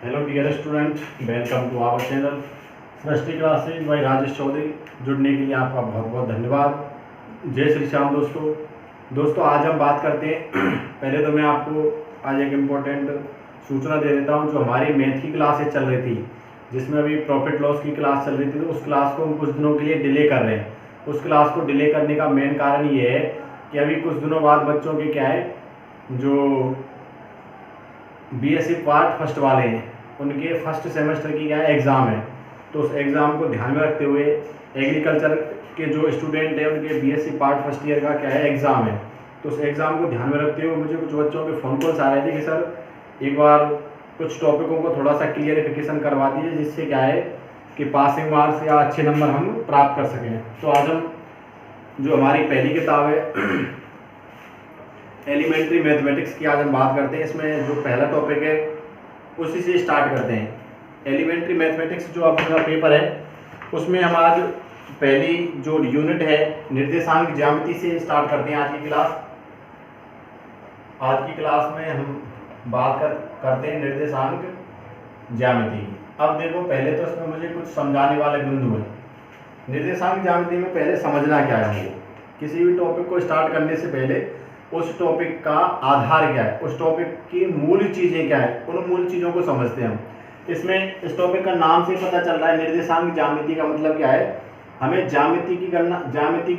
Hello dear student, welcome to our channel Srishti classes by Rajesh Chaudhary. जुड़ने के लिए आपका बहुत बहुत धन्यवाद। जय श्री श्याम दोस्तों आज हम बात करते हैं। पहले तो मैं आपको आज एक इम्पोर्टेंट सूचना दे देता हूं। जो हमारी मैथ की क्लासेज चल रही थी, जिसमें अभी प्रॉफिट लॉस की क्लास चल रही थी, तो उस क्लास को हम कुछ दिनों के लिए डिले कर रहे हैं। उस क्लास को डिले करने का मेन कारण ये है कि अभी कुछ दिनों बाद बच्चों के क्या है, जो बीएससी पार्ट फर्स्ट वाले हैं, उनके फर्स्ट सेमेस्टर की क्या है एग्ज़ाम है। तो उस एग्ज़ाम को ध्यान में रखते हुए एग्रीकल्चर के जो स्टूडेंट हैं, उनके बीएससी पार्ट फर्स्ट ईयर का क्या है एग्ज़ाम है। तो उस एग्ज़ाम को ध्यान में रखते हुए मुझे कुछ बच्चों के फ़ोन कॉल्स आ रहे थे कि सर एक बार कुछ टॉपिकों को थोड़ा सा क्लियरिफिकेशन करवा दीजिए, जिससे क्या है कि पासिंग मार्क्स या अच्छे नंबर हम प्राप्त कर सकें। तो आज हम जो हमारी पहली किताब है एलिमेंट्री मैथमेटिक्स की आज हम बात करते हैं। इसमें जो पहला टॉपिक है उसी से स्टार्ट करते हैं। एलिमेंट्री मैथमेटिक्स जो आपका पेपर है, उसमें हम आज पहली जो यूनिट है निर्देशांक ज्यामिति से स्टार्ट करते हैं आज की क्लास। आज की क्लास में हम बात करते हैं निर्देशांक ज्यामिति की। अब देखो, पहले तो इसमें मुझे कुछ समझाने वाले बिंदु हैं। निर्देशांक ज्यामिति में पहले समझना क्या है हमको। किसी भी टॉपिक को स्टार्ट करने से पहले उस टॉपिक का आधार क्या है, उस टॉपिक की मूल चीज़ें क्या है, उन मूल चीज़ों को समझते हैं हम। इसमें इस टॉपिक का नाम से पता चल रहा है निर्देशांक ज्यामिति का मतलब क्या है। हमें ज्यामिति की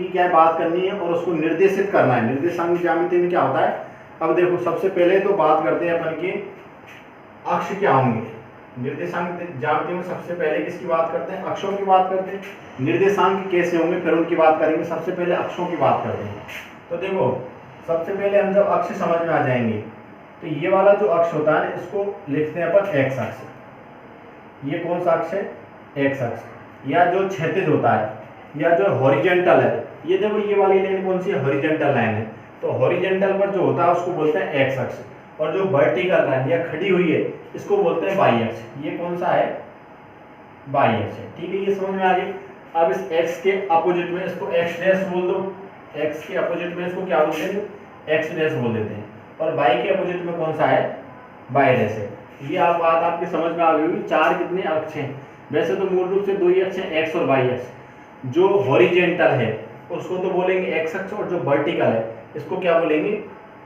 क्या है बात करनी है और उसको निर्देशित करना है। निर्देशांक ज्यामिति में क्या होता है, अब देखो सबसे पहले तो बात करते हैं अपन की अक्ष क्या होंगे। निर्देशांक ज्यामिति में सबसे पहले किसकी बात करते हैं, अक्षों की बात करते हैं। निर्देशांक कैसे होंगे फिर उनकी बात करेंगे। सबसे पहले अक्षों की बात करते हैं। तो देखो, सबसे पहले हम जब अक्ष समझ में आ जाएंगे तो ये वाला जो अक्ष होता है इसको लिखते हैं अपन एक्स अक्ष। ये कौन सा अक्ष है, एक्स अक्ष। या जो क्षैतिज होता है या जो हॉरिजेंटल है, ये देखो ये वाली लाइन कौन सी है, हॉरिजेंटल लाइन है। तो हॉरिजेंटल पर जो होता है उसको बोलते हैं एक्स अक्ष, और जो वर्टिकल लाइन या खड़ी हुई है इसको बोलते हैं वाई अक्ष। ये कौन सा है, वाई अक्ष है। ठीक है, ये समझ में आ गई। अब इस एक्स के अपोजिट में इसको एक्स डैश बोल दो। एक्स के अपोजिट में इसको क्या बोलते हैं, एक्स डैश बोल देते हैं। और वाई के अपोजिट में कौन सा है, वाई डैश है। ये आप बात आपकी समझ में आ गई होगी। चार कितने अक्ष हैं, वैसे तो मूल रूप से दो ही अक्ष हैं, एक्स और वाई अक्ष। जो हॉरिजेंटल है उसको तो बोलेंगे एक्स अक्ष, और जो वर्टिकल है इसको क्या बोलेंगे,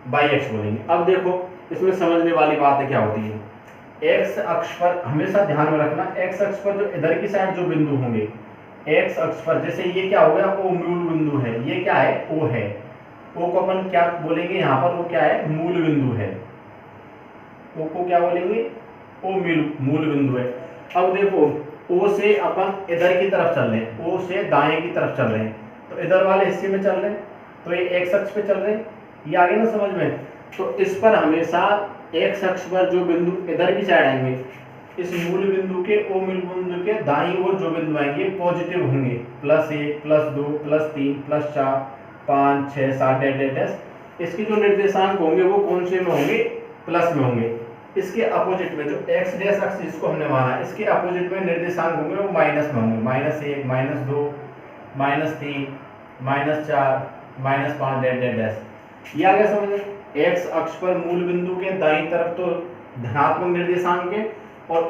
वाई अक्ष बोलेंगे। अब देखो इसमें समझने वाली बात क्या होती है। एक्स अक्ष पर हमेशा ध्यान में रखना, एक्स अक्ष पर जो इधर की साइड जो बिंदु होंगे, एक्स अक्ष पर जैसे ये क्या हो गया, ओ मूल बिंदु है। ये क्या है, ओ है। ओ को अपन क्या बोलेंगे यहाँ पर, वो क्या है, मूल बिंदु है। ओ को क्या बोलेंगे, ओ मूल बिंदु है। अब देखो, ओ से अपन इधर की तरफ चल रहे हैं, ओ से दाएं की तरफ चल रहे हैं, तो इधर वाले हिस्से में चल रहे हैं, तो ये एक्स अक्ष पे चल रहे हैं। ये आगे ना समझ में। तो इस पर हमेशा एक्स अक्ष पर जो बिंदु इधर की साइड आएंगे, इस मूल बिंदु के, ओ मूल बिंदु के दाईं ओर जो बिंदु आएंगे पॉजिटिव होंगे। +1 +2 +3 +4 5 6 7 8 इसके जो निर्देशांक होंगे वो कौन से में होंगे, प्लस में होंगे। इसके अपोजिट में जो एक्स डैश अक्ष जिसको हमने माना, इसके अपोजिट में निर्देशांक होंगे वो माइनस में होंगे। -1 -2 -3 -4 -5 ये आ गया समझ में। एक्स अक्ष पर मूल बिंदु के दाईं तरफ तो धनात्मक निर्देशांक है, और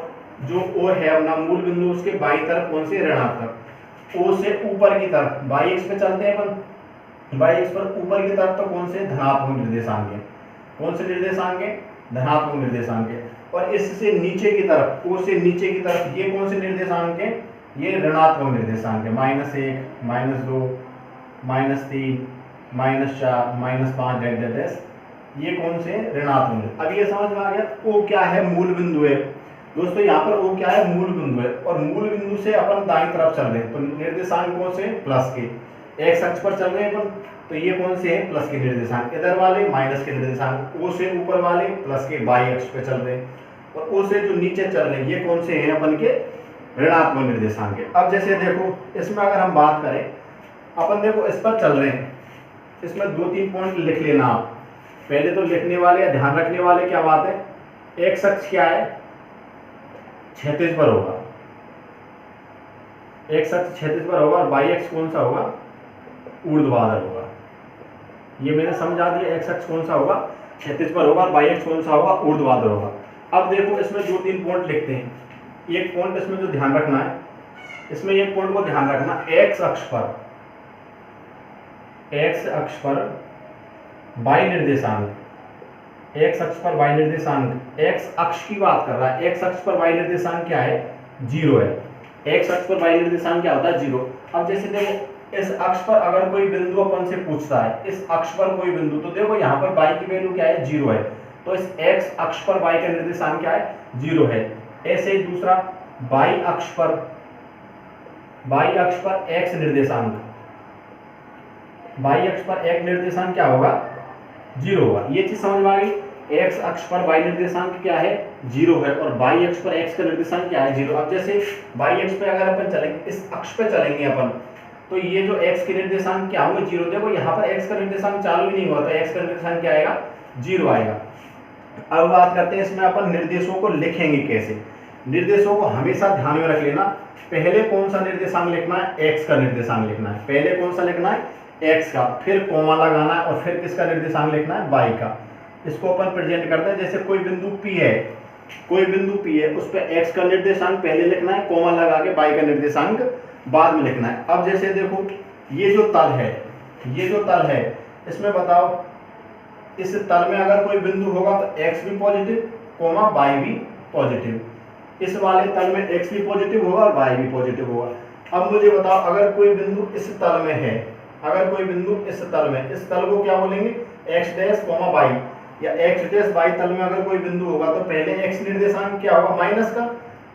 जो ओ है अपना मूल बिंदु उसके बाईं तरफ कौन से, ऋणात्मक। ओ से ऊपर की तरफ वाई एक्स पे चलते हैं अपन, वाई एक्स पर ऊपर की तरफ तो कौन से, धनात्मक निर्देशांक है। कौन से निर्देशांक है, धनात्मक निर्देशांक है। और इससे नीचे की तरफ, ओ से नीचे की तरफ ये कौन से निर्देशांक है, ये ऋणात्मक निर्देशांक है। -1 -2 -3 -4 -5 ये कौन से, ऋणात्मक। अब ये समझ में आ गया, ओ क्या है, मूल बिंदु है। दोस्तों यहाँ पर ओ क्या है, मूल बिंदु है, और मूल बिंदु से अपन दाईं तरफ चल रहे हैं, तो निर्देशांक कौन से, प्लस के। एक्स अक्ष पर चल रहे हैं अपन, तो ये कौन से हैं, प्लस के निर्देशांक। इधर वाले माइनस के निर्देशांक। ओ से ऊपर वाले प्लस के, वाई अक्ष पे चल रहे हैं, और ओ से जो नीचे चल रहे हैं ये कौन से हैं, अपन के ऋणात्मक निर्देशांक है। अब जैसे देखो इसमें अगर हम बात करें, अपन देखो इस पर चल रहे हैं, इसमें 2-3 पॉइंट लिख लेना आप। पहले तो लिखने वाले या ध्यान रखने वाले क्या बात है, एक्स अक्ष क्या है, क्षैतिज पर होगा। एक्स अक्ष क्षैतिज पर होगा, और वाई अक्ष कौन सा होगा, ऊर्ध्वाधर होगा। ये मैंने समझा दिया, एक्स अक्ष कौन सा होगा, क्षैतिज पर होगा, वाई अक्ष कौन सा होगा, ऊर्ध्वाधर होगा। अब देखो इसमें 2-3 पॉइंट लिखते हैं। एक पॉइंट इसमें जो ध्यान रखना है, इसमें एक पॉइंट को ध्यान रखना, एक्स अक्ष पर वाई निर्देशांक, एक्स अक्ष पर वाई निर्देशांक, एक्स अक्ष की बात कर रहा है, एक्स अक्ष पर वाई निर्देशांक क्या है, 0 है। एक्स अक्ष पर वाई निर्देशांक क्या होता है, 0। अब जैसे देखो इस अक्ष पर अगर कोई बिंदु अपन से पूछता है, इस अक्ष पर कोई बिंदु, तो देखो यहाँ पर वाई की वैल्यू क्या है, 0 है। तो इस एक्स अक्ष पर वाई का निर्देशांक क्या है, 0 है। ऐसे ही दूसरा वाई अक्ष पर एक्स निर्देशांक, वाई अक्ष पर एक्स निर्देशांक क्या होगा, 0 होगा। ये चीज समझ में आ गई। एक्स अक्ष पर वाई निर्देशांक क्या है, 0 है, और वाई अक्ष पर एक्स का निर्देशांक क्या है, 0। अब जैसे वाई अक्ष पे अगर अपन चलेंगे, इस अक्ष पे चलेंगे अपन, तो ये जो एक्स के निर्देशांक क्या होंगे, 0। देखो यहाँ पर एक्स का निर्देशांक चालू ही नहीं हुआ, तो एक्स का निर्देशांक क्या आएगा, 0 आएगा। अब बात करते हैं इसमें अपन निर्देशों को लिखेंगे कैसे। निर्देशों को हमेशा ध्यान में रख लेना, पहले कौन सा निर्देशांक लिखना है, एक्स का निर्देशांक लिखना है। पहले कौन सा लिखना है, एक्स का, फिर कोमा लगाना है, और फिर किसका निर्देशांक लिखना है, वाई का। इसको अपन प्रेजेंट करते हैं। जैसे कोई बिंदु P है, उस पर एक्स का निर्देशांक पहले लिखना है, कोमा लगा के वाई का निर्देशांक बाद में लिखना है। अब जैसे देखो ये जो तल है, इसमें बताओ इस तल में अगर कोई बिंदु होगा तो एक्स भी पॉजिटिव, कोमा वाई भी पॉजिटिव। इस वाले तल में एक्स भी पॉजिटिव होगा और वाई भी पॉजिटिव होगा। अब मुझे बताओ अगर कोई बिंदु इस तल में है, इस तल को क्या बोलेंगे, एक्स डैश कोमा वाई, या एक्स डैश वाई तल में अगर कोई बिंदु होगा तो पहले एक्स निर्देशांक क्या होगा, माइनस का,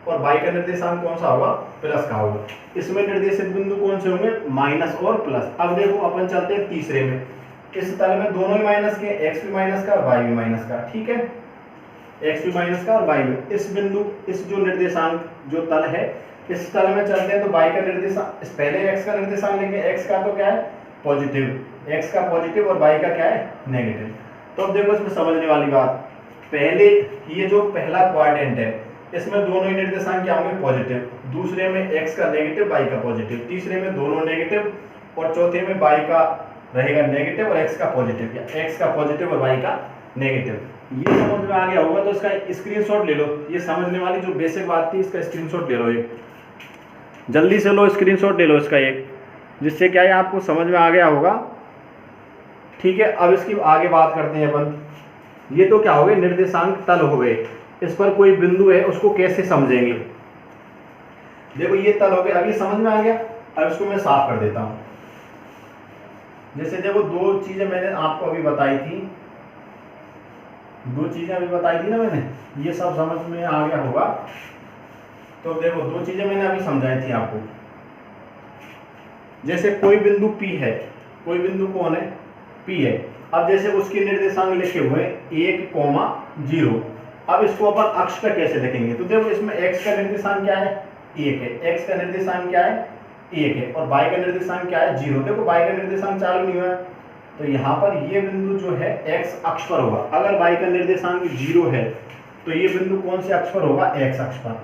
और वाई का निर्देशांक कौन सा होगा, प्लस का होगा। इसमें निर्देशित बिंदु कौन से होंगे, माइनस और प्लस। अब देखो अपन चलते हैं तीसरे में। इस तल में दोनों ही माइनस के, एक्स भी माइनस का और वाई भी माइनस का, ठीक है, एक्स भी माइनस का और वाई भी। इस बिंदु, इस जो निर्देशांक जो तल है, इस तल में चलते हैं तो वाई का निर्देशांक, पहले एक्स का निर्देशांक लेंगे, एक्स का तो क्या है, पॉजिटिव, एक्स का पॉजिटिव और वाई का क्या है, नेगेटिव। तो अब देखो इसमें समझने वाली बात, पहले ये जो पहला क्वाड्रेंट है, इसमें दोनों ही निर्देशांक क्या होंगे, पॉजिटिव। दूसरे में एक्स का नेगेटिव, वाई का पॉजिटिव। तीसरे में दोनों नेगेटिव, और चौथे में वाई का रहेगा नेगेटिव और एक्स का पॉजिटिव, या एक्स का पॉजिटिव और वाई का नेगेटिव। ये समझ में आ गया होगा, तो इसका स्क्रीनशॉट ले लो। ये समझने वाली जो बेसिक बात थी, इसका स्क्रीनशॉट ले लो, एक जल्दी से लो, स्क्रीनशॉट ले लो इसका एक, जिससे क्या है आपको समझ में आ गया होगा, ठीक है। अब इसकी आगे बात करते हैं अपन। ये तो क्या हो गए, निर्देशांक तल हो गए। इस पर कोई बिंदु है, उसको कैसे समझेंगे। देखो ये तल हो गए, अब ये समझ में आ गया। अब इसको मैं साफ कर देता हूं। जैसे देखो दो चीजें मैंने आपको अभी बताई थी, ना मैंने, ये सब समझ में आ गया होगा। तो देखो दो चीजें मैंने अभी समझाई थी आपको। जैसे कोई बिंदु P है, कोई बिंदु कौन है, P है। अब जैसे उसके निर्देशांक लिखे हुए 1,0। अब इसको अपन अक्ष पर कैसे लिखेंगे, तो देखो इसमें x का निर्देशांक क्या है, 1 है, x का निर्देशांक क्या है, 1 है, और y का निर्देशांक क्या है, 0। देखो y का निर्देशांक चालू नहीं हुआ है, तो यहाँ पर ये बिंदु जो है x अक्ष पर होगा। अगर y का निर्देशांक 0 है तो ये बिंदु कौन से अक्ष पर होगा, x अक्ष पर।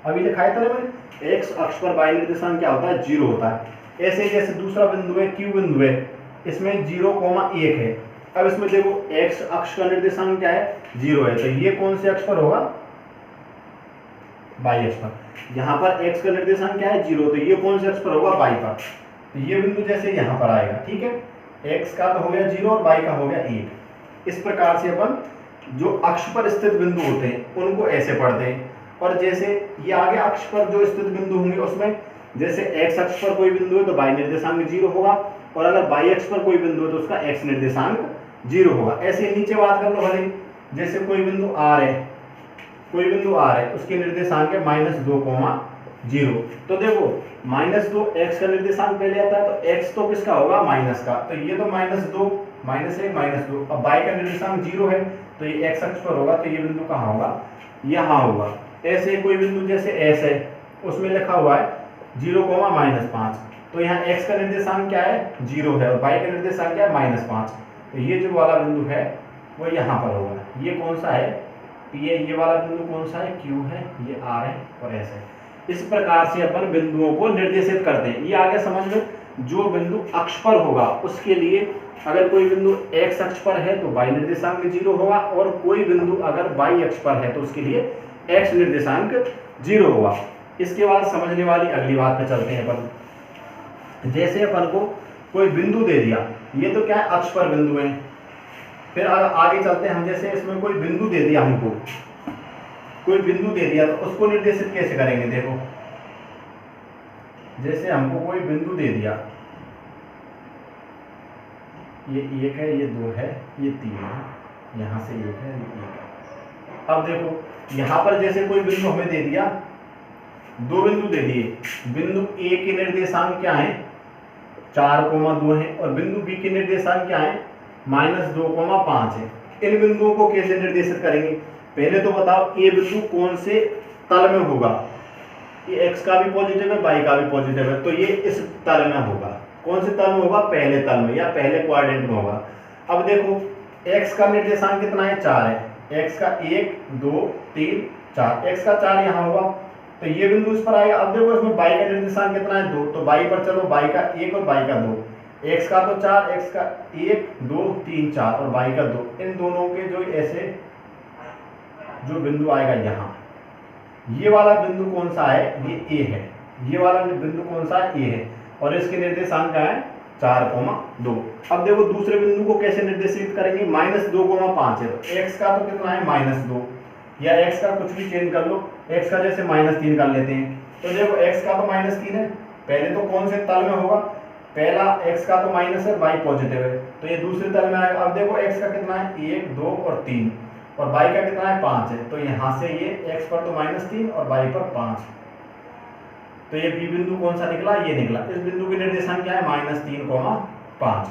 अभी लिखाया था ना मैंने, x अक्ष पर y निर्देशांक क्या होता है, 0 होता है। ऐसे जैसे दूसरा बिंदु है, Q बिंदु है, इसमें 0,1 है। अब इसमें देखो x अक्ष का निर्देशांक क्या है, 0 है, तो ये कौन से अक्ष पर होगा, y अक्ष पर। यहाँ पर x का निर्देशांक क्या है, 0, तो ये कौन से अक्ष पर होगा, y पर। तो ये बिंदु जैसे यहाँ पर आएगा, ठीक है, x का तो हो गया 0 और y का हो गया 1। इस प्रकार से अपन जो अक्ष पर स्थित बिंदु होते हैं उनको ऐसे पढ़ते हैं। और जैसे ये आगे अक्ष पर जो स्थित बिंदु होंगे, उसमें जैसे x अक्ष पर कोई बिंदु है तो y निर्देशांक 0 होगा, और अगर y अक्ष पर कोई बिंदु है तो उसका x निर्देशांक 0 होगा। ऐसे नीचे बात कर लो भले, जैसे कोई बिंदु R है, उसके निर्देशांक है -2,0। तो देखो -2 x का निर्देशांक पहले आता है, तो x तो किसका होगा, माइनस का, तो ये तो -2, -1, -2। अब y का निर्देशांक 0 है, तो ये x अक्ष पर होगा, तो ये बिंदु कहाँ होगा, यहाँ होगा। ऐसे कोई बिंदु जैसे S है, उसमें लिखा हुआ है 0,-5, तो यहाँ x का निर्देशांक क्या है, 0 है, और y का निर्देशांक क्या है, -5। तो ये जो वाला बिंदु है वो यहाँ पर होगा। ये कौन सा है, P है। ये वाला बिंदु कौन सा है, Q है। ये R है और S है। इस प्रकार से अपन बिंदुओं को निर्देशित करते हैं। ये आगे समझ में, जो बिंदु अक्ष पर होगा उसके लिए अगर कोई बिंदु x अक्ष पर है तो y निर्देशांक 0 होगा, और कोई बिंदु अगर y अक्ष पर है तो उसके लिए x निर्देशांक 0 होगा। इसके बाद समझने वाली अगली बात पे चलते हैं अपन। जैसे अपन को कोई बिंदु दे दिया, ये तो क्या है, अक्ष पर बिंदु है। फिर आगे चलते हैं हम, जैसे इसमें कोई बिंदु दे दिया हमको, कोई बिंदु दे दिया तो उसको निर्देशित कैसे करेंगे। देखो जैसे हमको कोई बिंदु दे दिया, ये 1 है, ये 2 है, ये 3 है, यहाँ से 1 है, ये 1 है। अब देखो यहाँ पर जैसे कोई बिंदु हमें दे दिया, 2 बिंदु दे दिए, बिंदु ए के निर्देशांक क्या है, 4,2 है, और बिंदु बी के निर्देशांक क्या है, -2,5 है। इन बिंदुओं को कैसे निर्देशित करेंगे। पहले तो बताओ ए बिंदु कौन से तल में होगा। ये x का भी पॉजिटिव है, y का भी पॉजिटिव है, तो ये इस तल में होगा। कौन से तल में होगा, पहले तल में या पहले क्वाड्रेंट में होगा। अब देखो x का निर्देशांक कितना है, 4 है। x का 1 2 3 4, x का 4 यहाँ होगा, तो ये बिंदु इस पर आएगा। अब देखो इसमें y का निर्देशांक कितना है, 2, तो y पर चलो, y का 1 और y का 2, x का तो 4, x का 1 2 3 4 और y का 2, इन दोनों के जो ऐसे जो बिंदु आएगा यहाँ, ये वाला बिंदु कौन सा है, ये a है। ये वाला बिंदु कौन सा है, a है, और इसके निर्देशांक क्या है, 4,2। अब देखो दूसरे बिंदु को कैसे निर्देशित करेंगे, -2,5 है, तो x का तो कितना है, -2, या x का कुछ भी चेंज कर लो, x का जैसे -3 कर लेते हैं। तो देखो x का तो -3 है, पहले तो कौन से तल में होगा, पहला x का तो माइनस है, y पॉजिटिव है, तो ये दूसरे तल में आएगा। अब देखो x का कितना है, 1 2 और 3, और y का कितना है, 5 है, तो यहाँ से ये x पर तो -3 और y पर 5, तो ये b बिंदु कौन सा निकला, ये निकला। इस बिंदु की निर्देशांक क्या है, -3,5।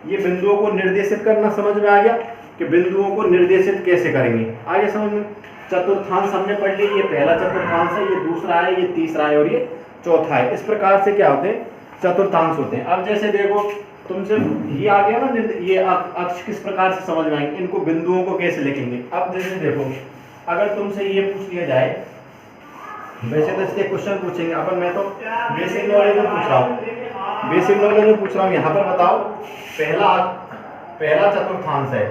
ये बिंदुओं को निर्देशित करना समझ में आ गया कि बिंदुओं को निर्देशित कैसे करेंगे। आगे समझ में, चतुर्थांश हमने पढ़ लिया, ये पहला चतुर्थांश है, ये दूसरा है, ये तीसरा है, और ये चौथा है। इस प्रकार से क्या होते हैं, चतुर्थांश होते हैं। अब जैसे देखो तुमसे ये आ गया ना, ये अक्ष किस प्रकार से समझ में आएंगे, इनको बिंदुओं को कैसे लिखेंगे। अब जैसे देखो अगर तुमसे ये पूछ लिया जाए, वैसे तो इसके क्वेश्चन पूछेंगे अपन, मैं तो बेसिक नॉलेज में पूछ रहा हूँ, बेसिक नॉलेज में पूछ रहा हूँ। यहाँ पर बताओ पहला चतुर्थांश है,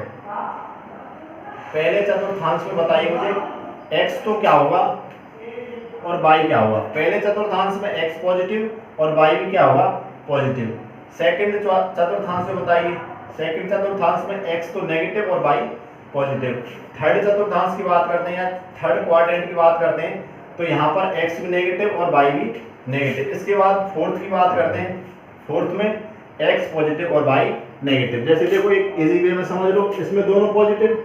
पहले चतुर्थांश में बताइए मुझे x तो क्या होगा और y क्या होगा। पहले चतुर्थांश में x पॉजिटिव और y भी क्या होगा, पॉजिटिव। सेकंड चतुर्थांश में बताइए, सेकंड चतुर्थांश में x तो नेगेटिव और y पॉजिटिव। थर्ड चतुर्थांश की बात करते हैं या थर्ड क्वाड्रेंट की बात करते हैं, तो यहाँ पर x भी नेगेटिव और y भी नेगेटिव। इसके बाद फोर्थ की बात करते हैं, फोर्थ में x पॉजिटिव और y नेगेटिव। जैसे देखो एक इजी वे में समझ लो, इसमें दोनों पॉजिटिव,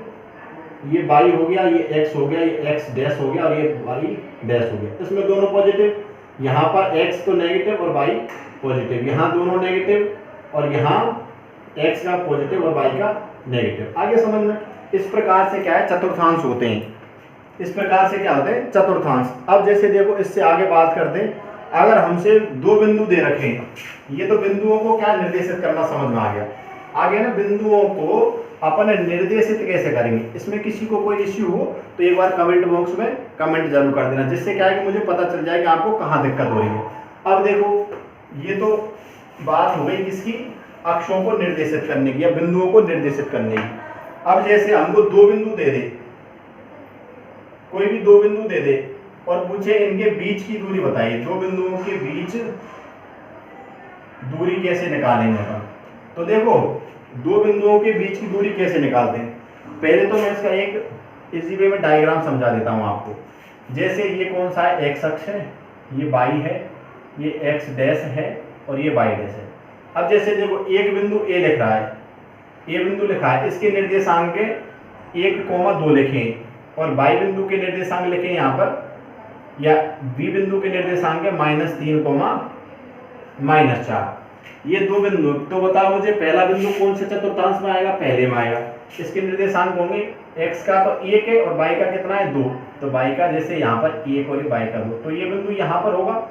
ये y हो गया, ये x हो गया, ये x डैश हो गया और ये y डैश हो गया, इसमें दोनों पॉजिटिव। यहाँ पर x तो नेगेटिव और y पॉजिटिव, यहाँ दोनों नेगेटिव और यहाँ x का पॉजिटिव और y का नेगेटिव। आगे समझ में, इस प्रकार से क्या है, चतुर्थांश होते हैं। इस प्रकार से क्या होते हैं, चतुर्थांश। अब जैसे देखो इससे आगे बात करते हैं, अगर हमसे 2 बिंदु दे रखे हैं, ये तो बिंदुओं को क्या निर्देशित करना समझ में आ गया। आगे ना बिंदुओं को अपन निर्देशित कैसे करेंगे, इसमें किसी को कोई इश्यू हो तो एक बार कमेंट बॉक्स में कमेंट जरूर कर देना, जिससे क्या है कि मुझे पता चल जाए कि आपको कहाँ दिक्कत हो रही है। अब देखो ये तो बात हो गई किसकी, अक्षों को निर्देशित करने की या बिंदुओं को निर्देशित करने की। अब जैसे हमको 2 बिंदु दे दे, कोई भी 2 बिंदु दे दे और पूछे इनके बीच की दूरी बताइए, 2 बिंदुओं के बीच दूरी कैसे निकालेंगे अपन। तो देखो 2 बिंदुओं के बीच की दूरी कैसे निकालते हैं, पहले तो मैं इसका एक इजी वे में डायग्राम समझा देता हूं आपको। जैसे ये कौन सा है, x अक्ष है, ये y है, ये x डैश है और ये y डैश है। अब जैसे देखो एक बिंदु A लिख रहा है, A बिंदु लिखा है, इसके निर्देशांक 1,2 लिखें और y बिंदु के निर्देशांक लिखें यहाँ पर, या b बिंदु के निर्देशांक -3,-4। ये 2 बिंदु, तो बताओ मुझे पहला बिंदु कौन से चतुर्थांश में आएगा, पहले में आएगा। इसके निर्देशांक होंगे x का तो 1 है और y का कितना है 2, तो y का जैसे यहाँ पर 1 और y का 2, तो ये बिंदु यहाँ पर होगा,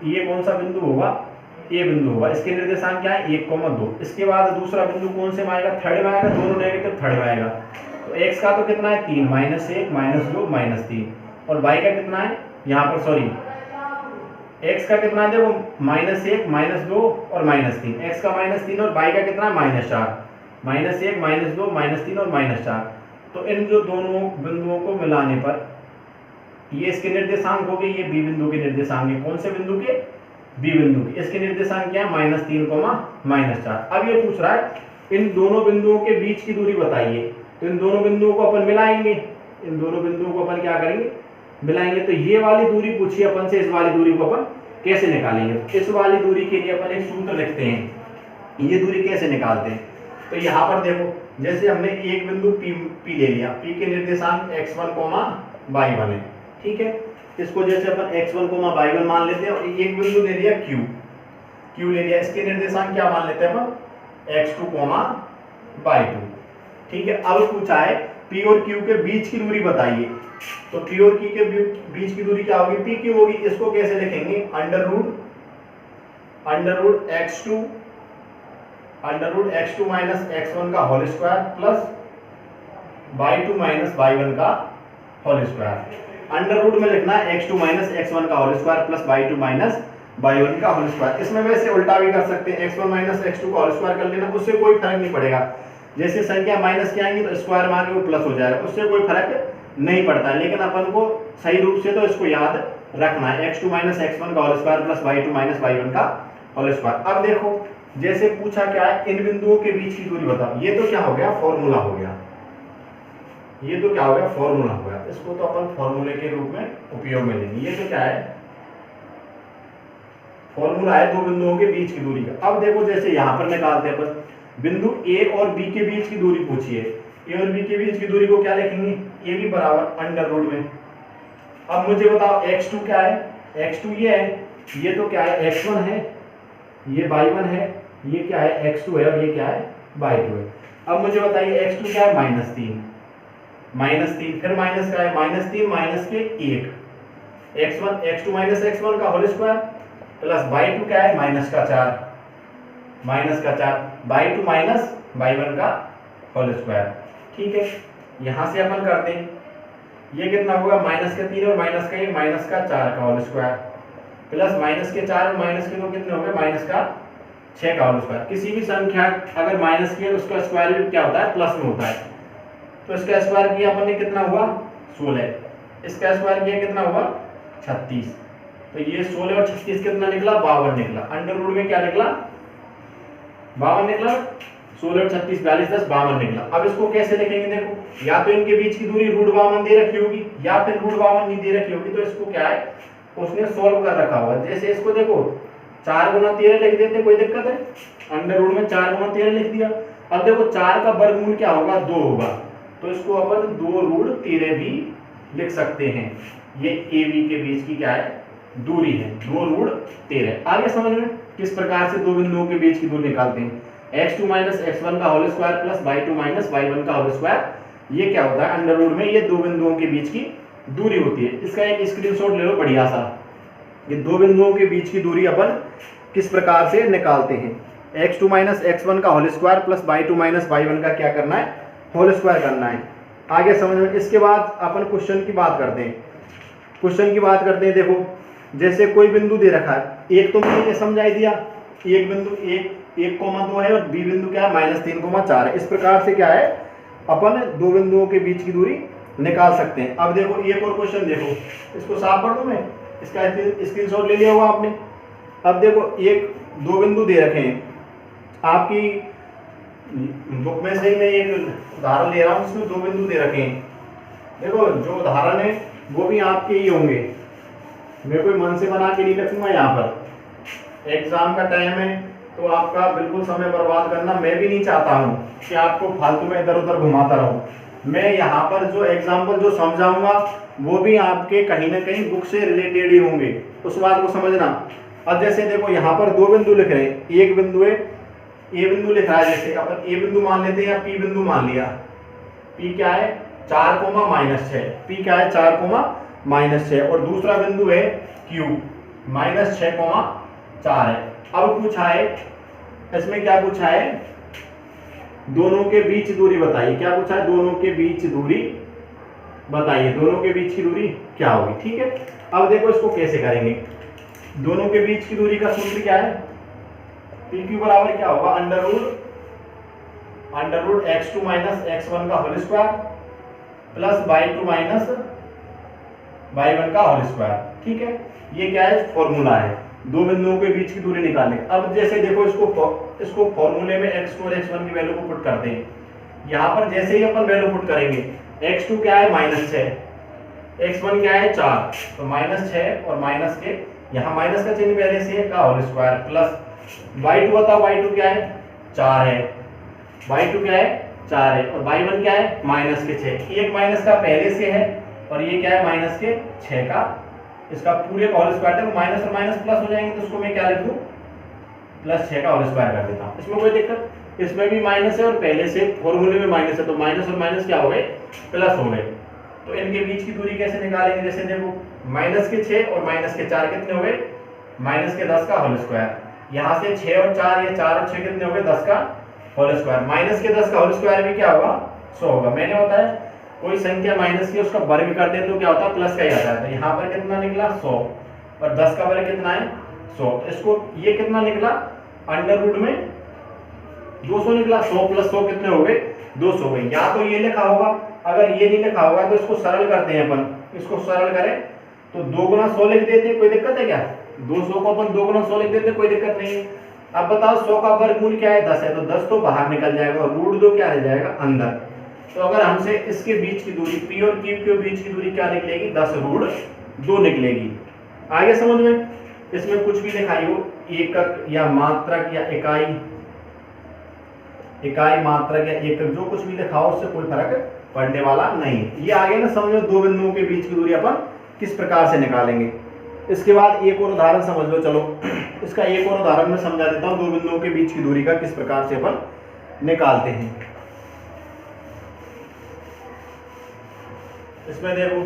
ये कौन सा बिंदु होगा, ये बिंदु होगा। इसके निर्देशांक क्या है 1,2। इसके बाद दूसरा बिंदु कौन से में आएगा, थर्ड में आएगा, दोनों नेगेटिव, थर्ड में आएगा। तो x का तो कितना है 3, -1 -2 -3, और y का कितना है यहाँ पर, सॉरी x का कितना है देखो -1 -2 और -3, x का -3 और y का कितना है -4। -1, -2, -3 और -4। तो इन जो दोनों बिंदुओं को मिलाने पर ये इसके निर्देशांक हो गए, ये बी बिंदु के निर्देशांक है। कौन से बिंदु के? बी बिंदु के। इसके निर्देशांक क्या है? -3, -4। अब ये पूछ रहा है इन दोनों बिंदुओं के बीच की दूरी बताइए। तो इन दोनों बिंदुओं को अपन मिलाएंगे, इन दोनों बिंदुओं को अपन क्या करेंगे? मिलाएंगे। तो ये वाली दूरी पूछिए अपन से, इस वाली दूरी को अपन कैसे निकालेंगे? तो इस वाली दूरी के लिए अपन एक सूत्र लिखते हैं। ये दूरी कैसे निकालते हैं? तो यहाँ पर देखो, जैसे हमने एक बिंदु P ले लिया, P के निर्देशांक x1, y1 है, ठीक है। इसको जैसे अपन x1, y1 मान लेते हैं, और एक बिंदु ले लिया Q ले लिया, इसके निर्देशांक क्या मान लेते हैं अपन? x2, y2, ठीक है। अब पूछा है P और Q के बीच की दूरी बताइए। तो P और Q के बीच की दूरी क्या होगी? PQ होगी। इसको कैसे लिखेंगे? Under root x2 minus x1 का whole square plus y2 minus y1 का होल स्क्वायर। अंडर रूट में लिखना है x2 माइनस x1 का whole square plus y2 minus y1 का होल स्क्वायर। इसमें वैसे उल्टा भी कर सकते हैं, x1 माइनस x2 का होल स्क्वायर कर लेना, उससे कोई फर्क नहीं पड़ेगा। जैसे संख्या माइनस के आएंगी तो स्क्वायर में आके वो प्लस हो जाएगा, उससे कोई फर्क नहीं पड़ता है। लेकिन अपन को सही रूप से तो इसको याद रखना है, x2 माइनस x1 का whole square plus y2 minus y1 का होल स्क्वायर। अब देखो, जैसे पूछा क्या है? इन बिंदुओं के बीच की दूरी बताओ। ये तो क्या हो गया? फॉर्मूला हो गया। ये तो क्या हो गया? फॉर्मूला हो गया। इसको तो अपन फॉर्मूले के रूप में उपयोग में लेंगे। ये तो क्या है? फॉर्मूला है दो बिंदुओं के बीच की दूरी का। अब देखो, जैसे यहाँ पर निकालते हैं अपन, बिंदु A और B के बीच की दूरी पूछिए। A और B के बीच की दूरी को क्या लिखेंगे? ए बी बराबर अंडर रूट में। अब मुझे बताओ x2 क्या है? x2 ये है, ये तो क्या है? x1 है, ये y1 है, ये क्या है? x2 है, और ये क्या है? y2 है। अब मुझे बताइए x2 क्या है? -3, फिर माइनस का है? -3 माइनस के 1, x2 माइनस x1 का होल स्क्वायर प्लस y2 क्या है? -4, y2 माइनस y1 का होल स्क्वायर, ठीक है। यहां से अपन करते हैं, ये कितना होगा? -3 और -1 -4 का होल स्क्वायर प्लस -4 और -2 कितने हो गए? -6 का होल स्क्वायर। किसी भी संख्या अगर माइनस की है तो उसका स्क्वायर भी क्या होता है? प्लस में होता है। तो इसका स्क्वायर किया अपन ने, कितना हुआ? 16। इसका स्क्वायर किया कितना हुआ? 36। तो ये 16 और 36 कितना निकला? 52 निकला। अंडर रूट में क्या निकला? 52 निकला। 16 और 36 42 10 52 निकला। अब इसको कैसे लिखेंगे? देखो, या तो इनके बीच की दूरी √52 दे रखी होगी, या फिर √52 नहीं दे रखी होगी। तो इसको क्या है? उसने सोल्व कर रखा होगा। जैसे इसको देखो, 4 गुना 13 लिख देते, कोई दिक्कत है? अंडर रूट में 4 गुना 13 लिख दिया। अब देखो, 4 का वर्गमूल क्या होगा? 2 होगा। तो इसको अपन 2√13 भी लिख सकते हैं। ये ए बी के बीच की क्या है? दूरी है, 2√13। आगे समझ में किस प्रकार से दो बिंदुओं के बीच की दूरी निकालते हैं? x2 माइनस x1 का whole square plus y2 minus y1 का होल स्क्वायर। ये क्या होता है? अंडर रूट में ये दो बिंदुओं के बीच की दूरी होती है। इसका एक स्क्रीनशॉट ले लो बढ़िया सा। ये दो बिंदुओं के बीच की दूरी अपन किस प्रकार से निकालते हैं? x2 माइनस x1 का whole square plus y2 minus y1 का क्या करना है? होल स्क्वायर करना है। आगे समझ में। इसके बाद अपन क्वेश्चन की बात करते हैं। देखो, जैसे कोई बिंदु दे रखा है, एक तो मैंने ये समझाई दिया, एक बिंदु 1,2 है और बी बिंदु क्या है? -3,4 है। इस प्रकार से क्या है? अपन दो बिंदुओं के बीच की दूरी निकाल सकते हैं। अब देखो, एक और क्वेश्चन देखो, इसको साफ पढ़ दूं मैं? इसका स्क्रीनशॉट ले लिया होगा आपने। अब देखो, दो बिंदु दे रखे हैं आपकी बुक में से ही मैं एक उदाहरण ले रहा हूँ, इसमें दो बिंदु दे रखे हैं। देखो, जो उदाहरण है वो भी आपके ही होंगे, मैं कोई मन से बना के नहीं रखूंगा। यहाँ पर एग्जाम का टाइम है तो आपका बिल्कुल समय बर्बाद करना मैं भी नहीं चाहता हूँ कि आपको फालतू में इधर उधर घुमाता रहूँ। मैं यहाँ पर जो एग्जाम्पल जो समझाऊंगा वो भी आपके कहीं ना कहीं बुक से रिलेटेड ही होंगे, उस बात को समझना। अब जैसे देखो, यहाँ पर दो बिंदु लिख रहे हैं, एक बिंदु है, ए बिंदु लिखा है। जैसे अपन ए बिंदु मान लेते हैं या पी बिंदु मान लिया। पी क्या है? 4,-6। पी क्या है? 4,-6। और दूसरा बिंदु है क्यू, -6,4 है। अब पूछा है, इसमें क्या पूछा है? दोनों के बीच दूरी बताइए। क्या पूछा है? दोनों के बीच दूरी बताइए। दोनों के बीच की दूरी क्या होगी? ठीक है। अब देखो, इसको कैसे करेंगे? दोनों के बीच की दूरी का सूत्र क्या है? PQ बराबर क्या होगा? Under root under root x2 minus x1 का whole square plus y2 minus y1 का होल स्क्वायर। ठीक है, ये क्या है, फॉर्मूला है दो बिंदुओं के बीच की दूरी निकालने। अब जैसे देखो इसको फॉर्मूले में x2 और x1 की वैल्यू को पुट करते हैं। यहाँ पर जैसे ही अपन वैल्यू पुट करेंगे, x2 क्या है -6, x1 क्या है 4, तो -6 और माइनस के यहाँ माइनस का चिन्ह पहले से है का होल स्क्वायर प्लस y2 बताओ, y2 क्या है 4 है, y2 क्या है 4 है और y1 क्या है -6। एक माइनस का पहले से है और ये क्या है -6 का, इसका पूरे का होल स्क्वायर है, माइनस और माइनस प्लस हो जाएंगे, तो इसको मैं क्या लिख दूं +6 का होल स्क्वायर कर देता हूं। इसमें कोई दिक्कत, इसमें भी माइनस है और पहले से फॉर्मूले में माइनस है, तो माइनस और माइनस क्या हो गए, प्लस हो गए। तो इनके बीच की दूरी कैसे निकालेंगे, जैसे देखो -6 और -4 कितने हो गए, -10 का होल स्क्वायर। यहाँ से 6 और 4, ये 4 और 6 कितने हो गए 10 का होल स्क्वायर। -10 का होल स्क्वायर भी क्या होगा 100 होगा। मैंने बताया कोई संख्या माइनस की उसका वर्ग कर दे तो क्या होता है, प्लस का ही आता है। तो यहाँ पर कितना निकला 100 और 10 का वर्ग कितना है 100। तो इसको ये कितना निकला, अंडर रूट में 200 निकला। 100 + 100 कितने हो गए 200 हो गए। या तो ये लिखा होगा, अगर ये नहीं लिखा होगा तो इसको सरल करते हैं अपन। इसको सरल करें तो 2 × 100 लिख देते हैं, कोई दिक्कत है क्या, 200 को अपन 2 × 100 लिख देते हैं, कोई दिक्कत नहीं है। अब बताओ 100 का वर्गमूल क्या है 10 है, तो 10 तो बाहर निकल जाएगा और रूट 2 क्या रह जाएगा अंदर। तो अगर हमसे इसके बीच की दूरी P और Q के बीच की दूरी क्या निकलेगी 10√2 निकलेगी। आगे समझ में, इसमें कुछ भी लिखाई हो, एकक या मात्रक या इकाई मात्रक या एकक, जो कुछ भी लिखा हो उससे कोई फर्क पड़ने वाला नहीं। ये आगे ना समझो दो बिंदुओं के बीच की दूरी अपन किस प्रकार से निकालेंगे। इसके बाद एक और उदाहरण समझ लो, चलो इसका एक और उदाहरण मैं समझा देता हूँ, दो बिंदुओं के बीच की दूरी का किस प्रकार से अपन निकालते हैं। इसमें देखो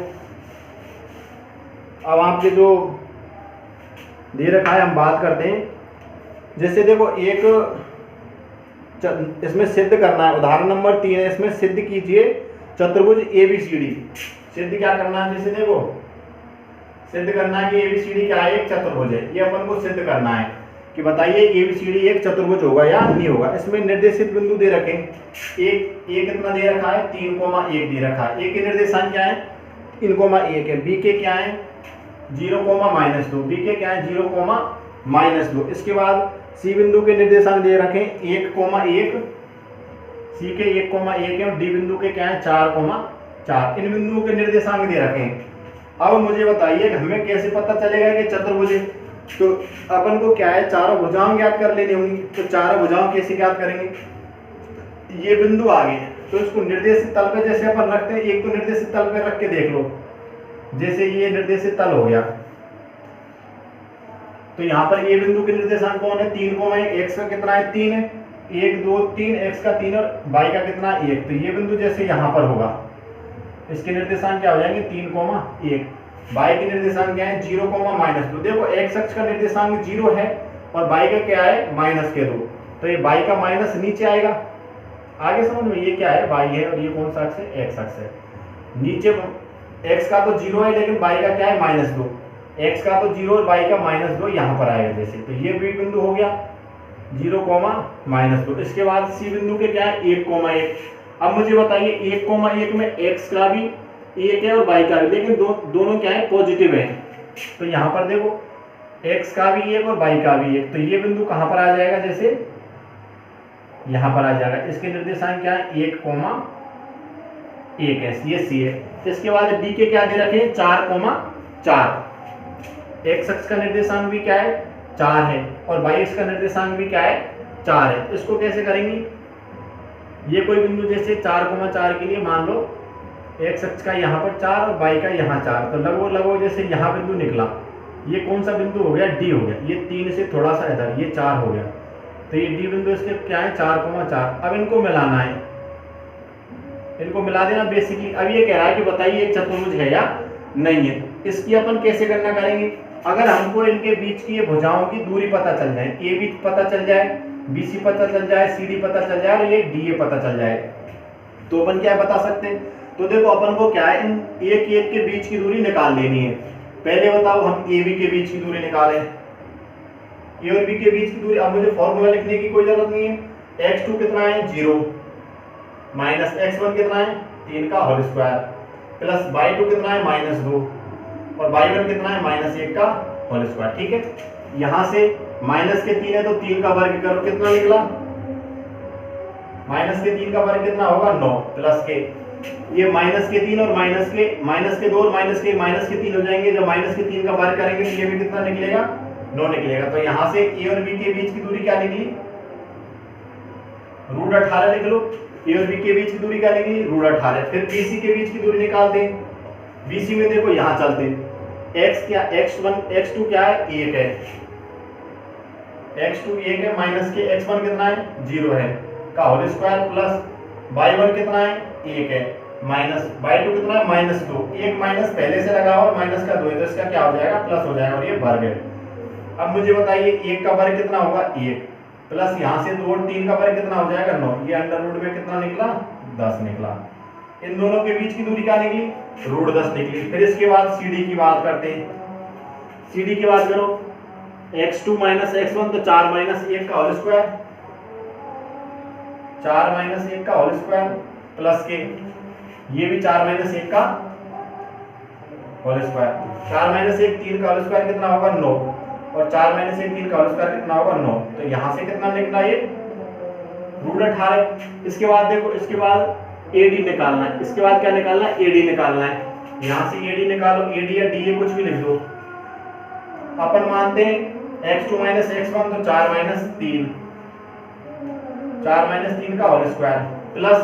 अब आपके जो दे रखा है हम बात करते हैं। जैसे देखो एक इसमें सिद्ध करना है, उदाहरण नंबर 3 है, इसमें सिद्ध कीजिए चतुर्भुज ABCD। सिद्ध क्या करना है, जैसे देखो सिद्ध करना है कि ABCD क्या है, एक चतुर्भुज है। ये अपन को सिद्ध करना है कि बताइए ABCD एक चतुर्भुज होगा या नहीं होगा। इसमें निर्देशित बिंदु दे रखे, एक कितना दे रखा है 3,1 दे रखा है। एक के निर्देशांक क्या है 3,1 है। B के क्या है 0,-2, B के क्या है 0,-2। इसके बाद C बिंदु के निर्देशांक दे रखे 1,1, C के 1,1 है और D बिंदु के क्या है 4,4। इन बिंदुओं के निर्देशांक दे रखे हैं। अब मुझे बताइए कि हमें कैसे पता चलेगा कि चतुर्भुज है। तो अपन को क्या है चारों भुजाओं ज्ञात कर लेनी होंगी। तो चारों भुजाओं कैसे ज्ञात करेंगे, ये बिंदु आ गए तो इसको निर्देशित तल पे जैसे अपन रखते हैं, एक तो निर्देशित तल पे रख के देख लो, जैसे ये निर्देशित तल हो गया तो यहाँ पर ये बिंदु के निर्देशांक कौन है 3,1, x का कितना है 3 है, 1 2 3, x का 3 और y का कितना 1। तो ये बिंदु जैसे यहाँ पर होगा, इसके निर्देशांक क्या हो जाएंगे 3,1। y के निर्देशांक क्या है 0,-2। देखो x अक्ष का निर्देशांक 0 है और y का क्या है -2, तो ये y का माइनस नीचे आएगा। आगे समझ में, ये क्या है y है और ये कौन सा अक्ष है x अक्ष है। नीचे x का तो 0 है लेकिन y का क्या है -2, x का तो 0 और y का -2 यहाँ पर आएगा जैसे। तो ये भी बिंदु हो गया 0,-2। इसके बाद C बिंदु के क्या है 1,1। अब मुझे बताइए 1,1 में x का भी 1 है और y का भी, लेकिन दोनों क्या है पॉजिटिव है। तो यहाँ पर देखो x का भी 1 और y का भी 1, तो ये बिंदु कहाँ पर आ जाएगा जैसे यहाँ पर आ जाएगा। इसके निर्देशांक क्या है 1,1 है, ये C है। इसके बाद D के क्या दे रखे 4,4। x अक्ष का निर्देशांक भी क्या है 4 है और y अक्ष का निर्देशांक भी क्या है 4 है। इसको कैसे करेंगे, ये कोई बिंदु जैसे 4,4 के लिए मान लो x अक्ष का यहाँ पर 4 और y का यहाँ 4, तो लगभग जैसे यहाँ बिंदु निकला, ये कौन सा बिंदु हो गया D हो गया। ये 3 से थोड़ा सा इधर ये 4 हो गया, तो ये D बिंदु इसके क्या है 4,4। अब इनको मिलाना है, इनको मिला देना बेसिकली। अब ये कह रहा है कि बताइए एक चतुर्भुज है या नहीं है। इसकी अपन कैसे गणना करेंगे, अगर हमको इनके बीच की ये भुजाओं की दूरी पता चल जाए, AB पता चल जाए, BC पता चल जाए, CD पता चल जाए और ये DA पता चल जाए, तो अपन क्या बता सकते हैं। तो देखो अपन को क्या है इन एक के बीच की दूरी निकाल लेनी है। पहले बताओ हम AB के बीच की दूरी निकालें, A और B के बीच की दूरी। अब मुझे फॉर्मूला लिखने की कोई जरूरत नहीं है। x2 कितना है 0, माइनस x1 कितना है 3 का होल स्क्वायर प्लस y2 कितना है -2 और y1 कितना है -1 का होल स्क्वायर। ठीक है, यहां से माइनस के 3 है तो 3 का वर्ग करो, कितना निकला माइनस के 3 का वर्ग कितना होगा 9 प्लस के ये माइनस के 3 और माइनस के 2 और माइनस के 3 हो जाएंगे। जब माइनस के 3 का वर्ग करेंगे तो ये भी कितना निकलेगा 9 निकलेगा। तो यहां से ए और बी के बीच की दूरी क्या निकली √18 लिख लो। ए और बी के बीच की दूरी क्या निकली √18। फिर बीसी के बीच की दूरी निकाल दें। बीसी में देखो यहां चलते x क्या x2 क्या है 1 है, x2 1 है माइनस के x1 कितना है 0 है का होल स्क्वायर प्लस y1 कितना है 1 है माइनस y2 कितना है -2। एक माइनस पहले से लगा और माइनस का 2 है तो इसका क्या हो जाएगा प्लस हो जाएगा और ये वर्ग है। अब मुझे बताइए 1 का वर्ग कितना होगा 1 प्लस यहाँ से 2 और 3 का वर्ग कितना हो जाएगा 9। ये अंडर रूट में कितना निकला 10 निकला। इन दोनों के बीच की दूरी क्या निकली √10 निकली। फिर इसके बाद CD की बात करते हैं। CD की बात करो x2 - x1 तो 4 - 1 का होल स्क्वायर 4 - 1 का होल स्क्वायर प्लस के ये भी 4 - 1 का होल स्क्वायर 4 - 1 3 का होल स्क्वायर कितना होगा 9 और 4 - 1 3 का होल स्क्वायर कितना होगा 9। तो यहां से कितना निकला ये √18। इसके बाद देखो इसके बाद AD निकालना है। इसके बाद क्या निकालना है AD निकालना है। यहां से AD निकालो, AD या DA कुछ भी लिख दो। अपन मानते हैं x2 - x1 तो 4 - 3 का होल स्क्वायर प्लस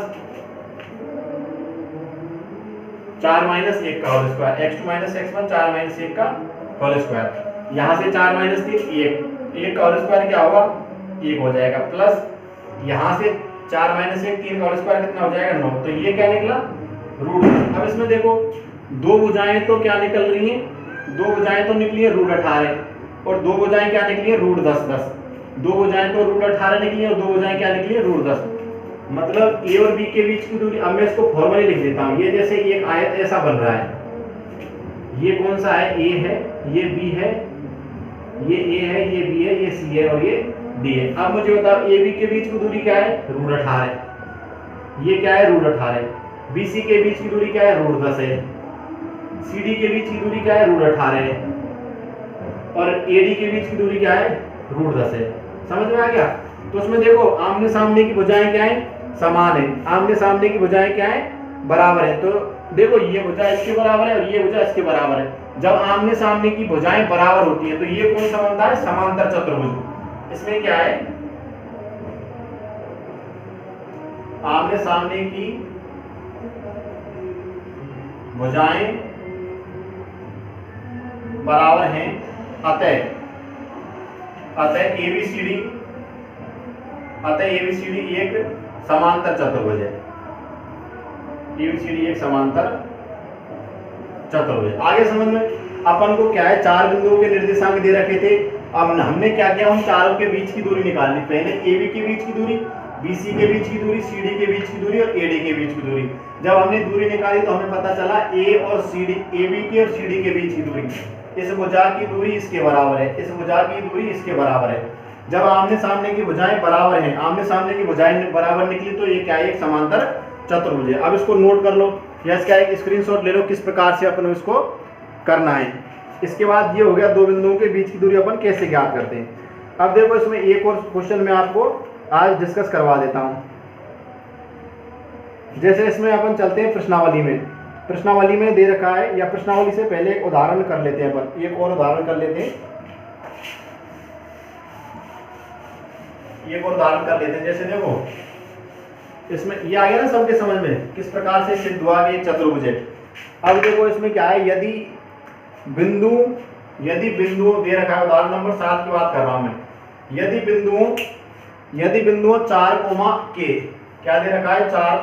4 - 1 का होल स्क्वायर x2 - x1 4 - 1 का होल स्क्वायर। यहां से 4 - 3 1 का होल स्क्वायर क्या होगा 1 हो जाएगा प्लस यहां से 4 - 1 3 का होल स्क्वायर कितना हो जाएगा 9। तो ये क्या निकला √10। अब इसमें देखो दो भुजाएं तो क्या निकल रही हैं, दो भुजाएं तो निकली है √18 और दो भुजाएं क्या निकली है √10। दो भुजाएं तो √18 निकली है और दो भुजाएं क्या निकली है √10। मतलब ए और बी के बीच की दूरी, अब मैं इसको फॉर्मली लिख देता हूं। ये जैसे एक आयत ऐसा बन रहा है, ये कौन सा है ए है, ये बी है, ये ए है, ये बी है, ये सी है और ये डी है। अब मुझे बताओ ए बी के बीच की दूरी क्या है √18, ये क्या है √18। बीसी के बीच की दूरी क्या है √10 है, सीडी के बीच की दूरी क्या है √18 है और एडी के बीच की दूरी क्या है √10 है। समझ में आ गया। तो उसमें देखो आमने सामने की भुजाएं क्या है समान है, आमने सामने की भुजाएं क्या है बराबर है। तो देखो ये भुजा इसके बराबर है और ये भुजा इसके बराबर है। जब आमने सामने की भुजाएं बराबर होती है तो ये कौन सा बनता है समांतर चतुर्भुज। इसमें क्या है आमने सामने की भुजाएं बराबर हैं, अतः ABCD एक समांतर चतुर्भुज है। ABCD एक समांतर चतुर्भुज। आगे समझ में अपन को क्या है चार बिंदुओं के निर्देशांक दे रखे थे। अब हमने क्या किया उन चारों के बीच की दूरी निकालनी। पहले AB के बीच की दूरी, BC के बीच की दूरी, CD के बीच की दूरी और AD के बीच की दूरी। जब हमने दूरी निकाली तो हमें पता चला A और CD, AB के और CD के बीच की दूरी, इस भुजा की दूरी इसके बराबर है, इस भुजा की दूरी इसके बराबर है। जब आमने सामने की भुजाएं बराबर हैं, आमने सामने की भुजाएं बराबर निकली तो ये क्या है एक समांतर चतुर्भुज है। अब इसको नोट कर लो या इसका एक स्क्रीनशॉट ले लो किस प्रकार से अपन इसको करना है। इसके बाद ये हो गया दो बिंदुओं के बीच की दूरी अपन कैसे ज्ञात करते हैं। अब देखो इसमें एक और क्वेश्चन मैं आपको आज डिस्कस करवा देता हूं। जैसे इसमें अपन चलते हैं प्रश्नावली में। प्रश्नावली में दे रखा है, या प्रश्नावली से पहले एक उदाहरण कर लेते हैं अपन, एक और उदाहरण कर लेते हैं, एक और उदाहरण कर लेते हैं। जैसे देखो इसमें ये आ गया ना सबके समझ में किस प्रकार से सिद्ध हुआ कि एक चतुर्भुज है। अब देखो इसमें क्या है, यदि बिंदु दे रखा है, उदाहरण नंबर 7 की बात कर रहा हूं मैं। यदि बिंदुओं 4, K क्या दे रखा है 4,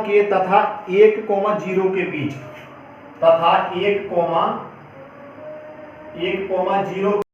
K तथा 1, 0 के बीच तथा 1, 0